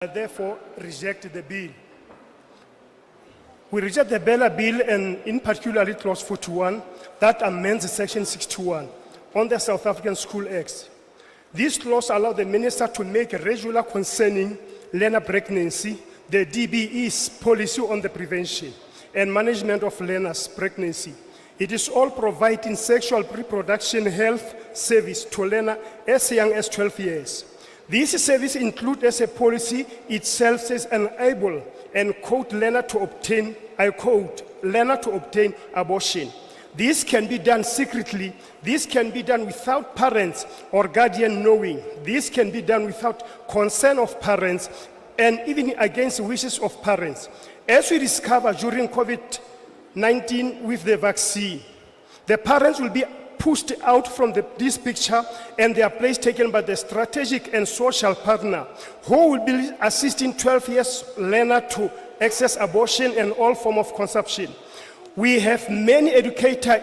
Therefore, reject the bill. We reject the Bella Bill and in particular Clause 41 that amends Section 61 on the South African School Acts. This clause allows the minister to make regular concerning learner pregnancy, the DBE's policy on the prevention and management of learners' pregnancy. It is all providing sexual reproduction health service to learners as young as 12 years. This service includes as a policy itself says enable and quote learner to obtain, I quote, learner to obtain abortion. This can be done secretly. This can be done without parents or guardian knowing. This can be done without consent of parents and even against wishes of parents. As we discovered during COVID-19 with the vaccine, the parents will be pushed out from this picture and their place taken by the strategic and social partner who will be assisting 12 years learner to access abortion and all form of conception. We have many educators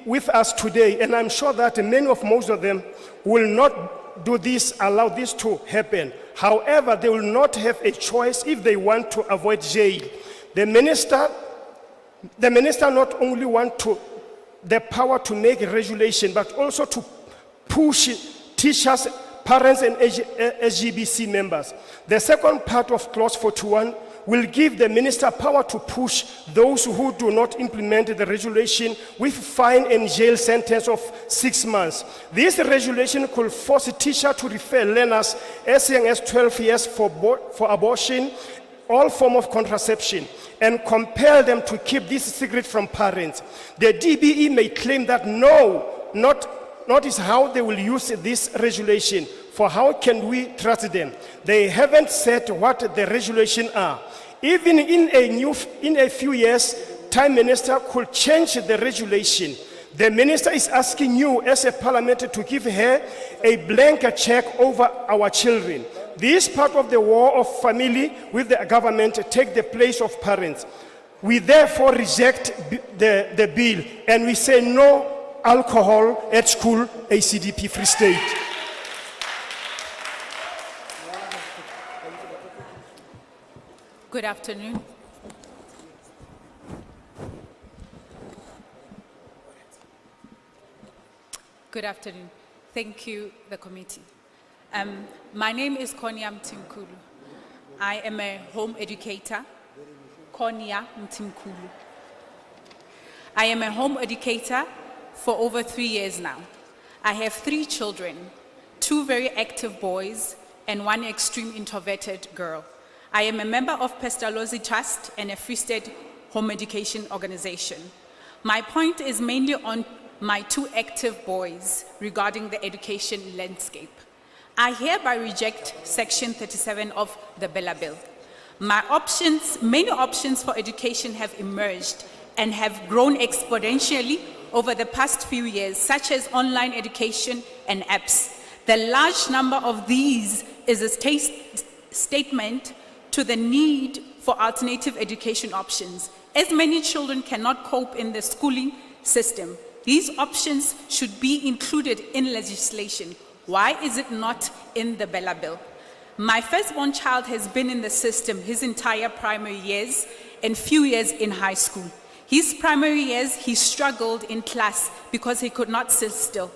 with us today, and I'm sure that most of them will not do this, allow this to happen. However, they will not have a choice if they want to avoid jail. The minister not only wants the power to make a regulation, but also to push teachers, parents, and SGBC members. The second part of Clause 41 will give the minister power to push those who do not implement the regulation with fine and jail sentence of 6 months. This regulation could force a teacher to refer learners as young as 12 years for abortion, all form of contraception, and compel them to keep this secret from parents. The DBE may claim that not is how they will use this regulation, for how can we trust them? They haven't said what the regulation are. Even in a few years, time minister could change the regulation. The minister is asking you as a parliament to give her a blank check over our children. This part of the war of family with the government take the place of parents. We therefore reject the bill and we say no alcohol at school, ACDP Free State. Good afternoon. Good afternoon. Thank you, the committee. My name is Konya Mtimkulu. I am a home educator. Konya Mtimkulu. I am a home educator for over 3 years now. I have 3 children, 2 very active boys and 1 extreme introverted girl. I am a member of Pestalozzi Trust and a Free State home education organization. My point is mainly on my 2 active boys regarding the education landscape. I hereby reject Section 37 of the Bella Bill. Many options for education have emerged and have grown exponentially over the past few years, such as online education and apps. The large number of these is a statement to the need for alternative education options. As many children cannot cope in the schooling system, these options should be included in legislation. Why is it not in the Bella Bill? My firstborn child has been in the system his entire primary years and few years in high school. His primary years, he struggled in class because he could not sit still.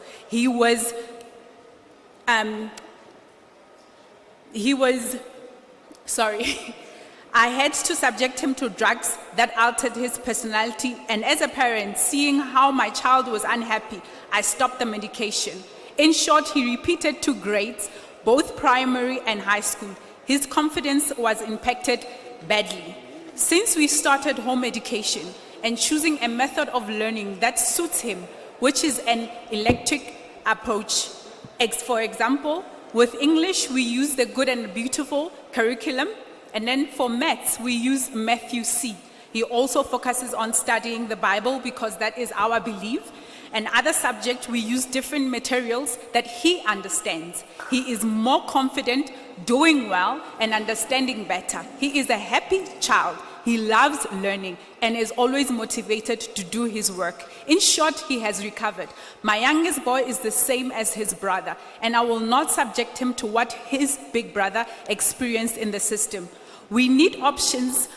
I had to subject him to drugs that altered his personality, and as a parent, seeing how my child was unhappy, I stopped the medication. In short, he repeated 2 grades, both primary and high school. His confidence was impacted badly. Since we started home education and choosing a method of learning that suits him, which is an electric approach. For example, with English, we use the Good and Beautiful curriculum, and then for maths, we use Matthew C. He also focuses on studying the Bible because that is our belief. And other subjects, we use different materials that he understands. He is more confident, doing well, and understanding better. He is a happy child. He loves learning and is always motivated to do his work. In short, he has recovered. My youngest boy is the same as his brother, and I will not subject him to what his big brother experienced in the system. We need options.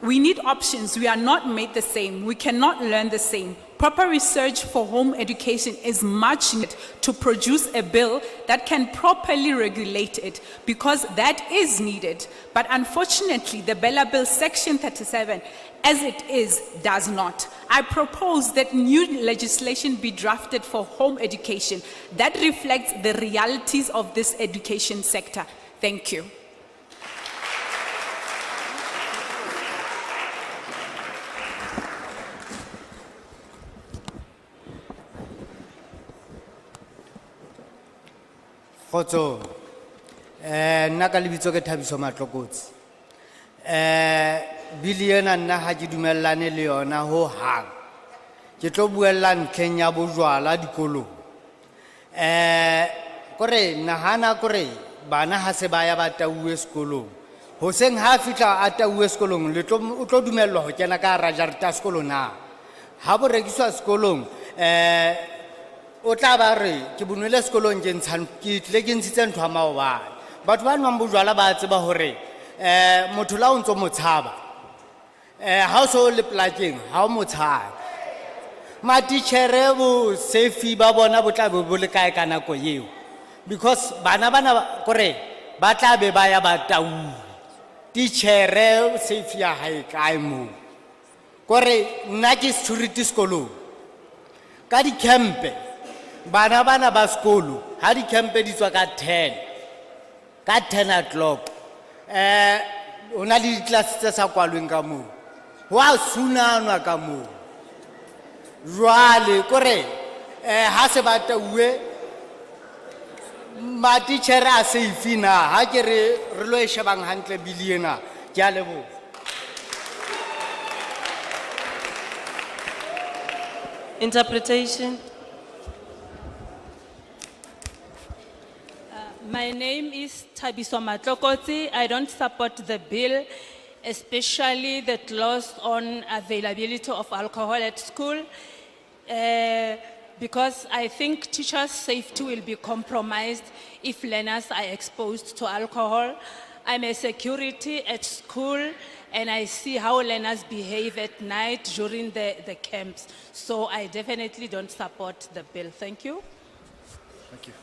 We are not made the same. We cannot learn the same. Proper research for home education is much needed to produce a bill that can properly regulate it, because that is needed. But unfortunately, the Bella Bill Section 37, as it is, does not. I propose that new legislation be drafted for home education that reflects the realities of this education sector. Thank you. Kgotso, nna ka lebitso ke Thabiso Matlokotsi. Bili ena nna ha ke dumellane le yona ho hang. Ke tlo buella ntlheng ya bojwala dikolong. Kore nahana kore bana ha se ba ya ba tauwe sekolong. Hoseng ha fihla a tauwe sekolong o tlo dumellwa ho kena ka hara jarete sekolo na. Ha bo rekiswa sekolong o tla ba re ke bonwele sekolong ke tlile ke ntshitse ntho a maobane. Batho ba nwang bojwala ba tseba hore motho la o ntso mo tshaba ha o so le plakeng ha o mo tshaba. Matitjhere bo sefi ba bona bo tla bo le kae ka nako eo, because bana kore ba tla be ba ya ba tau titjhere sefi ya hae kae mo. Kore nna ke security sekolong ka di campe bana ba sekolo ha di campe di tswa ka 10 o'clock o na le class tse sa kwalweng ka moo wa sunanwa ka moo. Jwale kore ha se ba tauwe matitjhere a safe na ha ke re lo e shebang hantle biliena ke a leboha. Interpretation. My name is Thabiso Matlokotsi. I don't support the bill, especially the clause on availability of alcohol at school, because I think teachers' safety will be compromised if learners are exposed to alcohol. I'm a security at school, and I see how learners behave at night during the camps. So I definitely don't support the bill. Thank you. Thank you.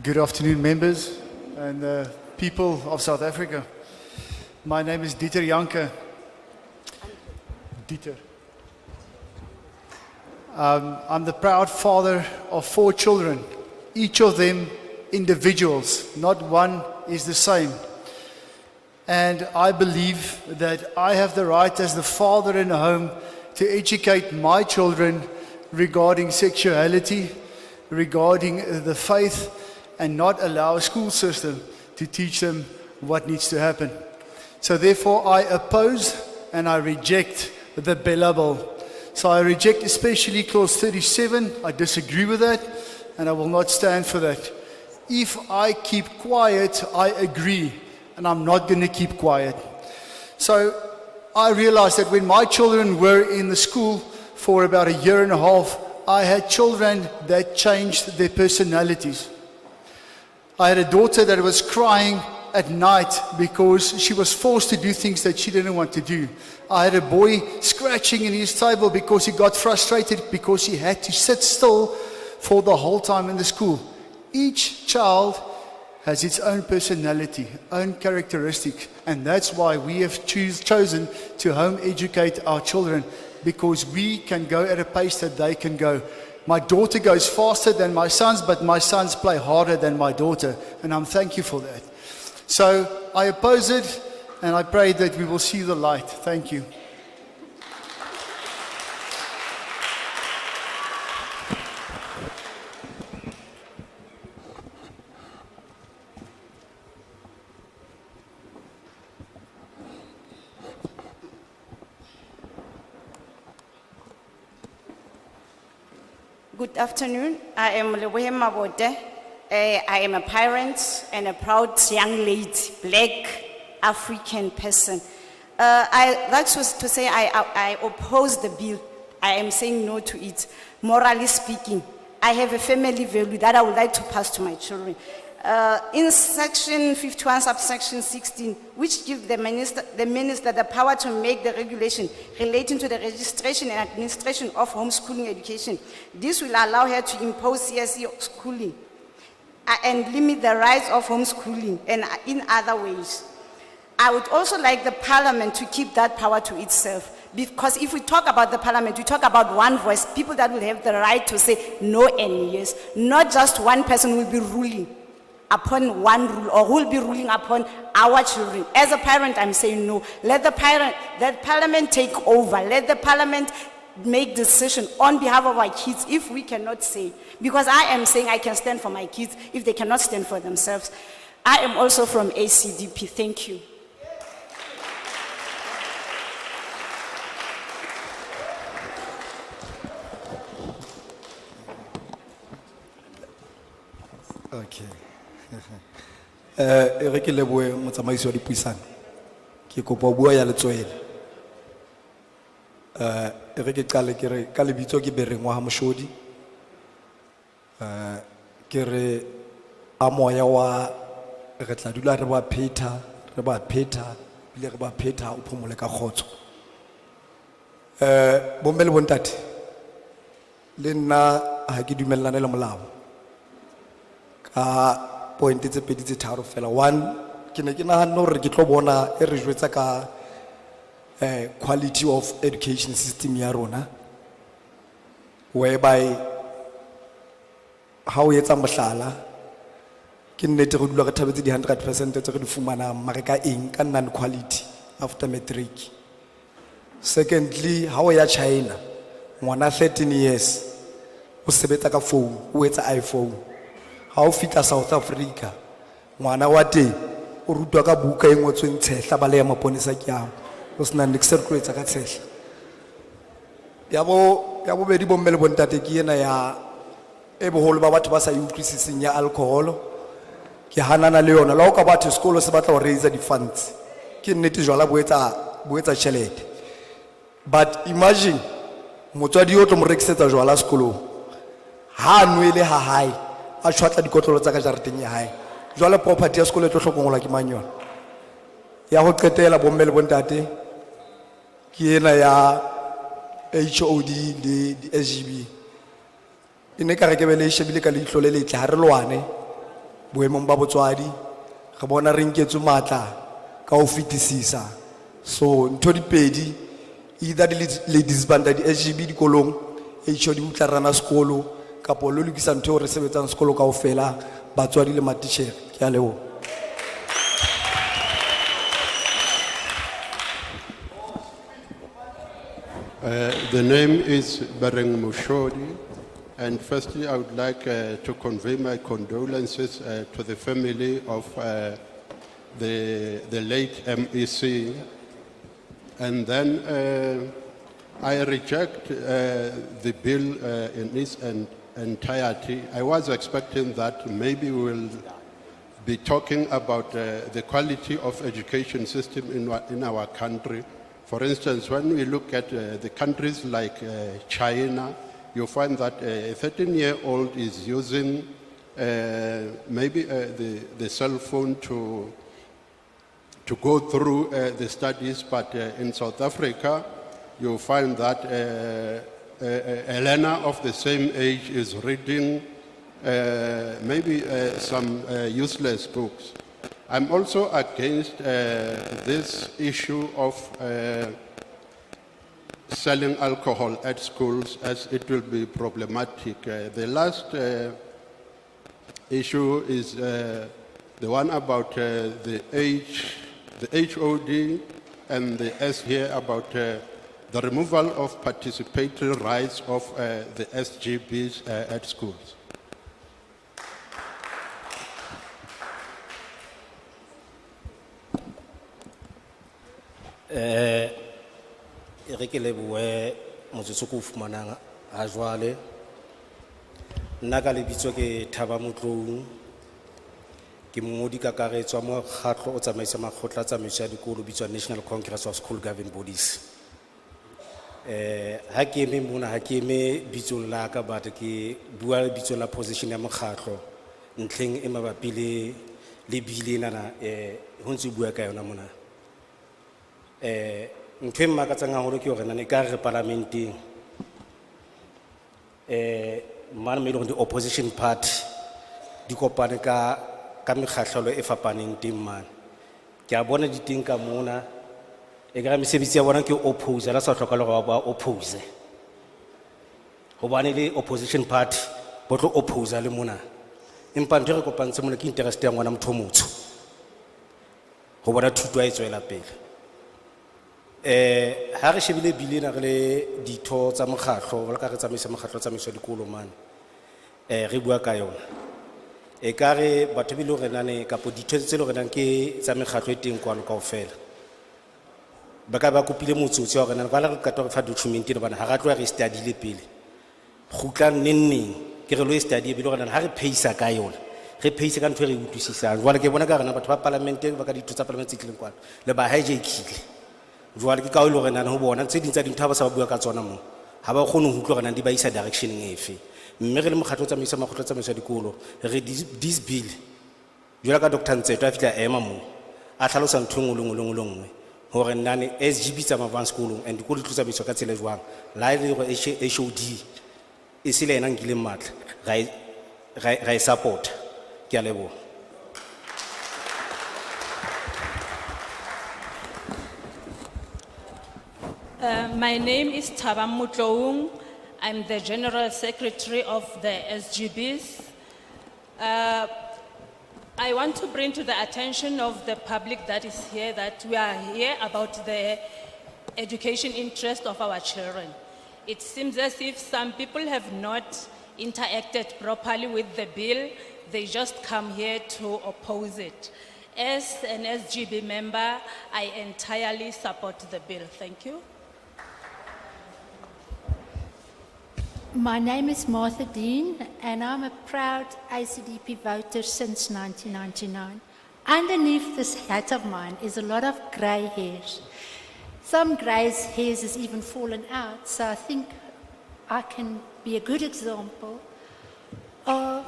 Good afternoon, members and people of South Africa. My name is Dieter Janke. Dieter. I'm the proud father of 4 children, each of them individuals. Not one is the same. And I believe that I have the right as the father in a home to educate my children regarding sexuality, regarding the faith, and not allow a school system to teach them what needs to happen. So therefore I oppose and I reject the Bella Bill. So I reject especially clause 37. I disagree with that and I will not stand for that. If I keep quiet, I agree, and I'm not going to keep quiet. So I realized that when my children were in the school for about 1.5 years, I had children that changed their personalities. I had a daughter that was crying at night because she was forced to do things that she didn't want to do. I had a boy scratching in his table because he got frustrated because he had to sit still for the whole time in the school. Each child has its own personality, own characteristic, and that's why we have chosen to home educate our children, because we can go at a pace that they can go. My daughter goes faster than my sons, but my sons play harder than my daughter, and I'm thankful for that. So I oppose it, and I pray that we will see the light. Thank you. Good afternoon. I am Lebohe Mabode. I am a parent and a proud young lady, black, African person. That's to say I oppose the bill. I am saying no to it. Morally speaking, I have a family value that I would like to pass to my children. In section 51, subsection 16, which gives the minister the power to make the regulation relating to the registration and administration of homeschooling education. This will allow her to impose CSE schooling and limit the rights of homeschooling and in other ways. I would also like the parliament to keep that power to itself. Because if we talk about the parliament, we talk about one voice, people that will have the right to say no and yes. Not just one person will be ruling upon one rule or who will be ruling upon our children. As a parent, I'm saying no. Let parliament take over. Let the parliament make decision on behalf of our kids if we cannot say. Because I am saying I can stand for my kids if they cannot stand for themselves. I am also from ACDP. Thank you. Okay. Re ke leboe motsamaisi wa dipuisano. Ke kopa ho bua ya letswele. Re ke qale ke re ka lebitso ke Berengwa ha Moshodi. Ke re a moya wa re tla dula re ba pheta bile re ba pheta o phomole ka khotso. Bomme le bontate le nna ha ke dumellane le molao. Point tse pedi tse tharo fela. One, ke ne ke nahana hore ke tlo bona e re jwetsa ka quality of education system ya rona, whereby ha o etsa mohlala ke nnete re dula re thabetse di 100% tse re di fumanang mare ka eng ka non quality after matric. Secondly, ha o ya China ngwana 13 years o sebetsa ka phone o etsa iPhone. Ha o fita South Africa ngwana wa teng o rutwa ka buka e ngotsweng tshehla ba le ya maponesa ke ao o sena niks se re tlo etsa ka tshehla. Ya bobedi bomme le bontate ke ena ya e boholo ba batho ba sa utlwisising ya alcohol. Ke hanana le yona la o ka batho sekolo se batla ho raise di funds ke nnete jwala bo etsa tjhelete. But imagine motswadi o tlo mo rekisetsa jwala sekolong ha nwele ha hae a tshwatla dikotlolo tsa ka jareteng ya hae jwale property ya sekolo e tlo hlokongola ke mang yona. Ya ho qetela bomme le bontate ke ena ya HOD le SGB ene ka re ke bele shebile ka leihlo le letle ha re lwane boemong ba botswadi re bona re nketswe matla ka ho fitisisa. So ntho di pedi either le disbanda di SGB dikolong HOD utla rana sekolo kapo lo lokisa ntho re sebetsang sekolo kaofela batswadi le matitjhere. Ke a leboha. The name is Bareng Moshodi, and firstly I would like to convey my condolences to the family of the late MEC, and then I reject the bill in its entirety. I was expecting that maybe we'll be talking about the quality of education system in our country. For instance, when we look at the countries like China, you find that a 13-year-old is using maybe the cell phone to go through the studies, but in South Africa, you find that a learner of the same age is reading maybe some useless books. I'm also against this issue of selling alcohol at schools, as it will be problematic. The last issue is the one about the HOD and the S here about the removal of participatory rights of the SGBs at schools. Re ke lebohe motsotso ko fumanang ha jwale nna ka lebitso ke Thaba Motlou ke mongodi kakaretso wa mokgatlo o tsamaisa makgotla a tsamaiso ya dikolo bitswa National Congress of School Governing Bodies. Ha ke eme mona ha ke eme bitsong la ka but ke bua bitsong la position ya mokgatlo ntlheng e mabapi le bile nana ho ntse bua ka yona mona. Ntho e mmakatsang haholo ke hore nane ka re parlamenteng man me le di opposition party di kopane ka mekgahlelo e fapaneng teng man. Ke a bona diteng ka mona e ka mesebetsi ya bona ke oppose la sa hloka le ba oppose hobane le opposition party bo tlo oppose le mona empa ntho re kopantse mona ke interest ya ngwana motho motsho ho bona thuto a e tswela pele. Ha re shebile bilena re le ditho tsa mokgatlo wala ka re tsamaisa mokgatlo tsamaiso dikolo man re bua ka yona e ka re batho bile re nane kapo ditho tse le re nang ke tsa mekgatlo e teng kwano kaofela ba ka ba kopile motsotsi wa rena ba la re ka re fa document le bana ha ra tloa re study le pele khutla nneng ke re lo study e bile re nana ha re pheisa ka yona re pheisa ka ntho re utlwisisang jwale ke bona ka rena batho ba parlamente ba ka ditho tsa parlamente tleng kwano le ba hijackile jwale ke ka o le re nana ho bona tse ding tsa dintho ba sa ba bua ka tsona mo ha ba kgone ho utlwa rena di ba isa direction efe mme re le mokgatlo tsamaisa makgotla tsamaiso dikolo re this bill jwale ka Dr. Ntseto a fitla ema mo a tlhalosa ntho ngolongwe hore nane SGB tsa mavang school and dikolo di tlotsa bitso ka tsela jwang la ile go HOD e se le ena ngile matla ra e support ke a leboha. My name is Thaba Mutloung. I'm the General Secretary of the SGBs. I want to bring to the attention of the public that is here that we are here about the education interest of our children. It seems as if some people have not interacted properly with the bill. They just come here to oppose it. As an SGB member, I entirely support the bill. Thank you. My name is Martha Dean, and I'm a proud ACDP voter since 1999. Underneath this hat of mine is a lot of grey hairs. Some grey hairs has even fallen out, so I think I can be a good example of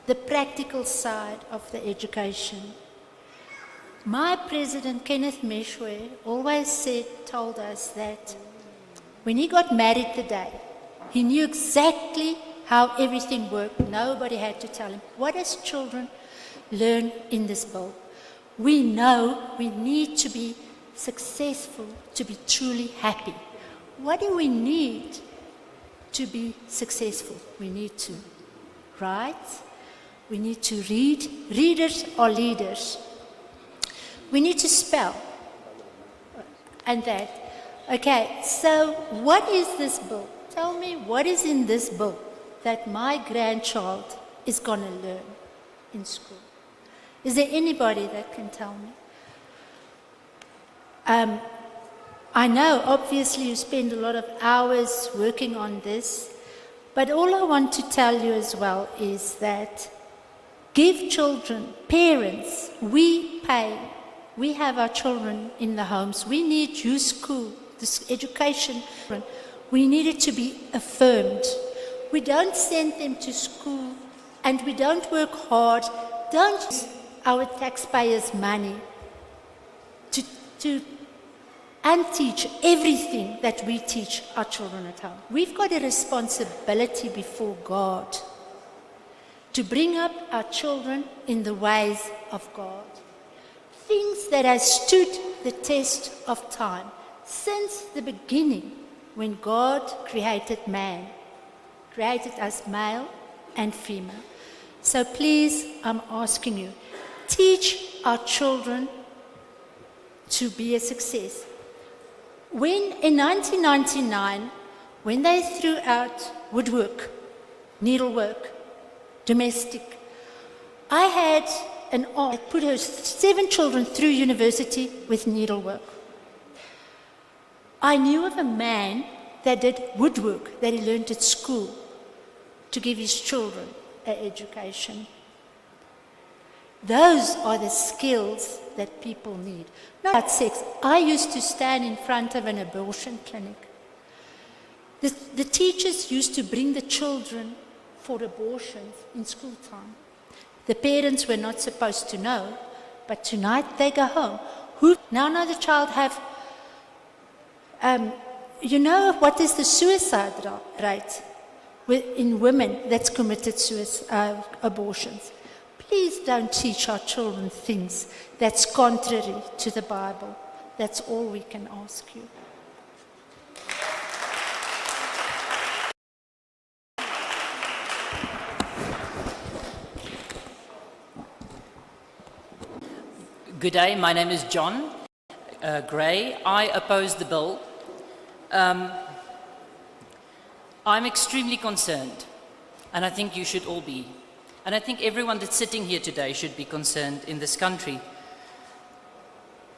the practical side of the education. My president, Kenneth Meshwe, always told us that when he got married today, he knew exactly how everything worked. Nobody had to tell him. What does children learn in this bill? We know we need to be successful to be truly happy. What do we need to be successful? We need to write. We need to read. Readers are leaders. We need to spell. And that. Okay, so what is this bill? Tell me what is in this book that my grandchild is going to learn in school. Is there anybody that can tell me? I know, obviously, you spend a lot of hours working on this, but all I want to tell you as well is that give children, parents, we pay. We have our children in the homes. We need youth school, this education. We need it to be affirmed. We don't send them to school and we don't work hard. Don't use our taxpayers' money to unteach everything that we teach our children at home. We've got a responsibility before God to bring up our children in the ways of God. Things that have stood the test of time since the beginning. When God created man, created us male and female. So please, I'm asking you, teach our children to be a success. When, in 1999, when they threw out woodwork, needlework, domestic, I had an aunt that put her 7 children through university with needlework. I knew of a man that did woodwork that he learned at school to give his children an education. Those are the skills that people need. Not about sex. I used to stand in front of an abortion clinic. The teachers used to bring the children for abortions in school time. The parents were not supposed to know, but tonight they go home. Now the child have, you know what is the suicide rate in women that's committed abortions? Please don't teach our children things that's contrary to the Bible. That's all we can ask you. Good day, my name is John Gray. I oppose the bill. I'm extremely concerned, and I think you should all be. And I think everyone that's sitting here today should be concerned in this country.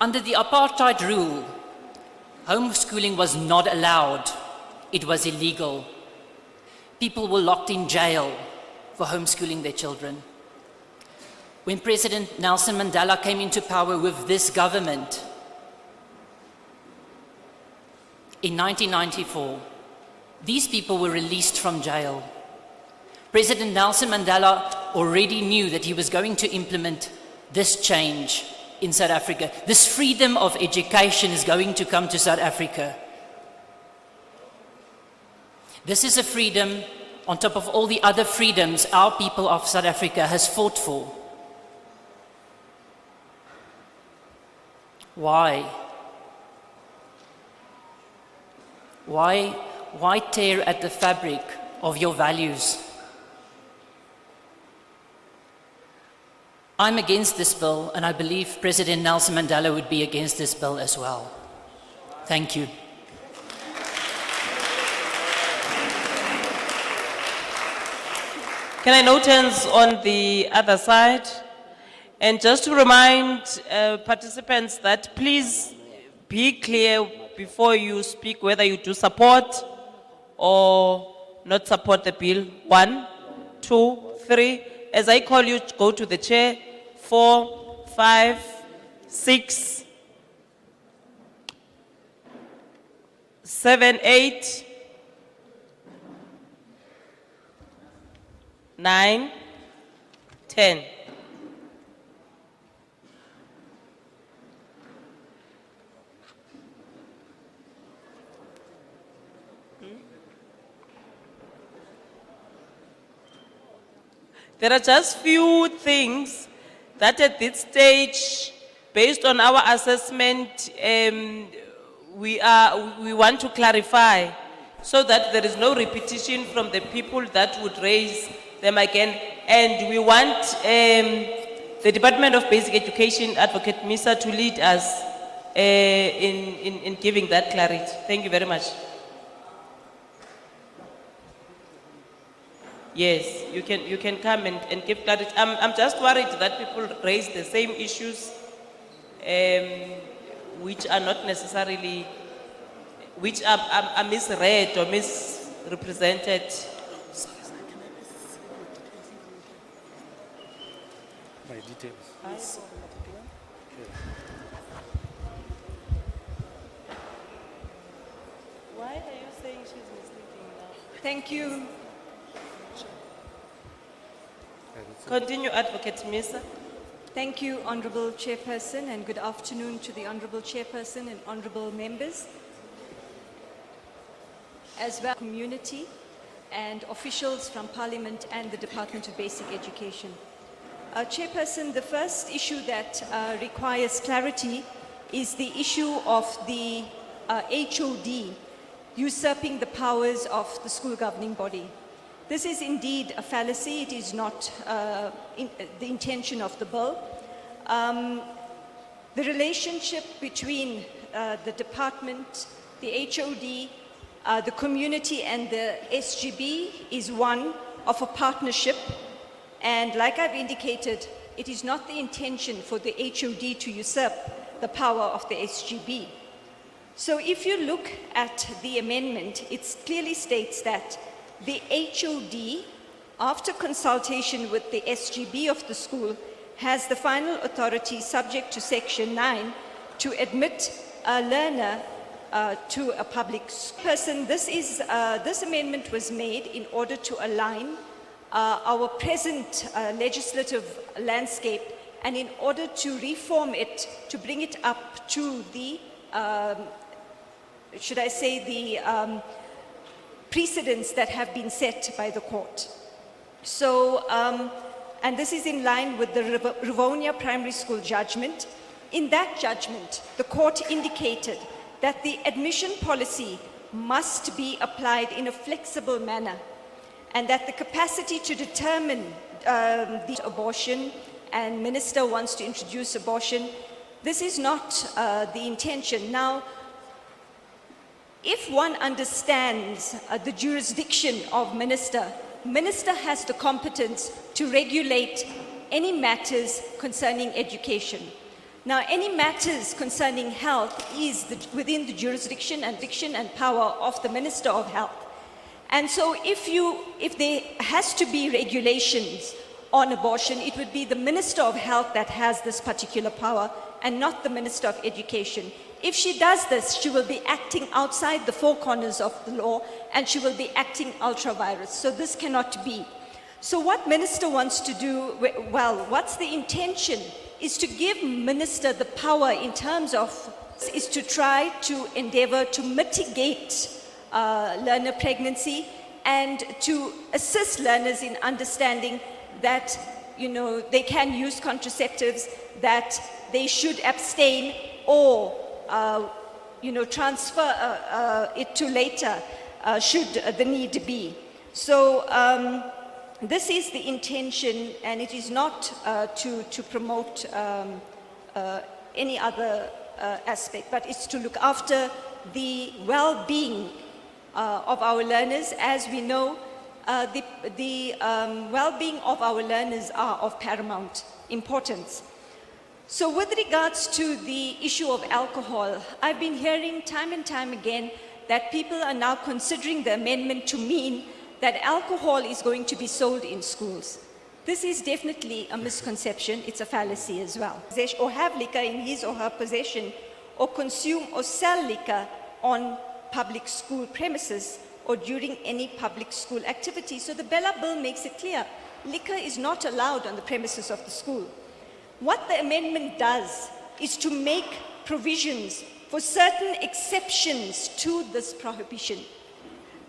Under the apartheid rule, homeschooling was not allowed. It was illegal. People were locked in jail for homeschooling their children. When President Nelson Mandela came into power with this government in 1994, these people were released from jail. President Nelson Mandela already knew that he was going to implement this change in South Africa. This freedom of education is going to come to South Africa. This is a freedom on top of all the other freedoms our people of South Africa has fought for. Why? Why tear at the fabric of your values? I'm against this bill, and I believe President Nelson Mandela would be against this bill as well. Thank you. Can I note hands on the other side? And just to remind participants that please be clear before you speak whether you do support or not support the bill. 1, 2, 3. As I call you, go to the chair. 4, 5, 6, 7, 8, 9, 10. There are just few things that at this stage, based on our assessment, we want to clarify so that there is no repetition from the people that would raise them again. And we want the Department of Basic Education, Advocate Misa, to lead us in giving that clarity. Thank you very much. Yes, you can come and give clarity. I'm just worried that people raise the same issues which are not necessarily, which are misread or misrepresented. My details. Why are you saying she's misleading now? Thank you. Continue, Advocate Misa. Thank you, Honorable Chairperson, and good afternoon to the Honorable Chairperson and Honorable members, as well as community and officials from Parliament and the Department of Basic Education. Chairperson, the first issue that requires clarity is the issue of the HOD usurping the powers of the school governing body. This is indeed a fallacy. It is not the intention of the bill. The relationship between the department, the HOD, the community and the SGB is one of a partnership. And like I've indicated, it is not the intention for the HOD to usurp the power of the SGB. So if you look at the amendment, it clearly states that the HOD, after consultation with the SGB of the school, has the final authority, subject to Section 9, to admit a learner to a public person. This amendment was made in order to align our present legislative landscape and in order to reform it, to bring it up to the, should I say, the precedents that have been set by the court. So, and this is in line with the Rivonia Primary School judgment. In that judgment, the court indicated that the admission policy must be applied in a flexible manner and that the capacity to determine the abortion, and minister wants to introduce abortion, this is not the intention. Now, if one understands the jurisdiction of minister, minister has the competence to regulate any matters concerning education. Now, any matters concerning health is within the jurisdiction and power of the Minister of Health. And so if there has to be regulations on abortion, it would be the Minister of Health that has this particular power and not the Minister of Education. If she does this, she will be acting outside the four corners of the law and she will be acting ultra-virus. So this cannot be. So what minister wants to do, well, what's the intention, is to give minister the power in terms of, is to try to endeavor to mitigate learner pregnancy and to assist learners in understanding that, you know, they can use contraceptives, that they should abstain or, you know, transfer it to later should the need be. So this is the intention, and it is not to promote any other aspect, but it's to look after the well-being of our learners. As we know, the well-being of our learners are of paramount importance. So with regards to the issue of alcohol, I've been hearing time and time again that people are now considering the amendment to mean that alcohol is going to be sold in schools. This is definitely a misconception. It's a fallacy as well. Or have liquor in his or her possession, or consume or sell liquor on public school premises or during any public school activity. So the Bella Bill makes it clear, liquor is not allowed on the premises of the school. What the amendment does is to make provisions for certain exceptions to this prohibition.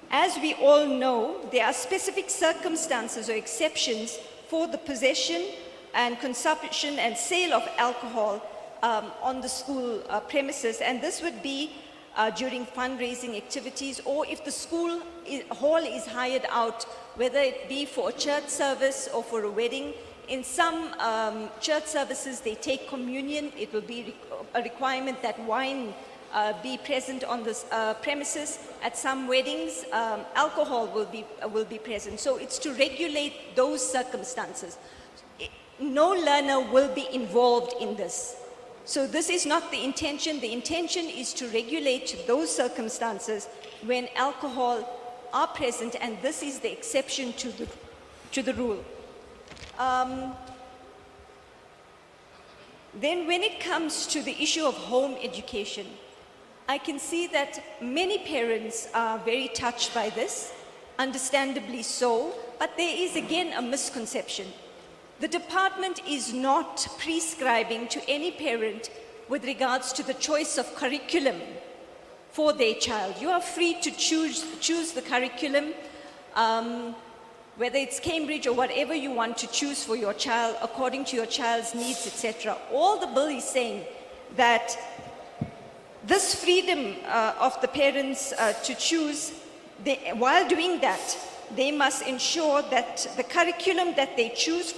As we all know, there are specific circumstances or exceptions for the possession and consumption and sale of alcohol on the school premises, and this would be during fundraising activities, or if the school hall is hired out, whether it be for a church service or for a wedding. In some church services, they take communion. It will be a requirement that wine be present on the premises. At some weddings, alcohol will be present. So it's to regulate those circumstances. No learner will be involved in this. So this is not the intention. The intention is to regulate those circumstances when alcohol are present, and this is the exception to the rule. Then when it comes to the issue of home education, I can see that many parents are very touched by this, understandably so, but there is again a misconception. The department is not prescribing to any parent with regards to the choice of curriculum for their child. You are free to choose the curriculum, whether it's Cambridge or whatever you want to choose for your child according to your child's needs, etc. All the bill is saying that this freedom of the parents to choose, while doing that, they must ensure that the curriculum that they choose for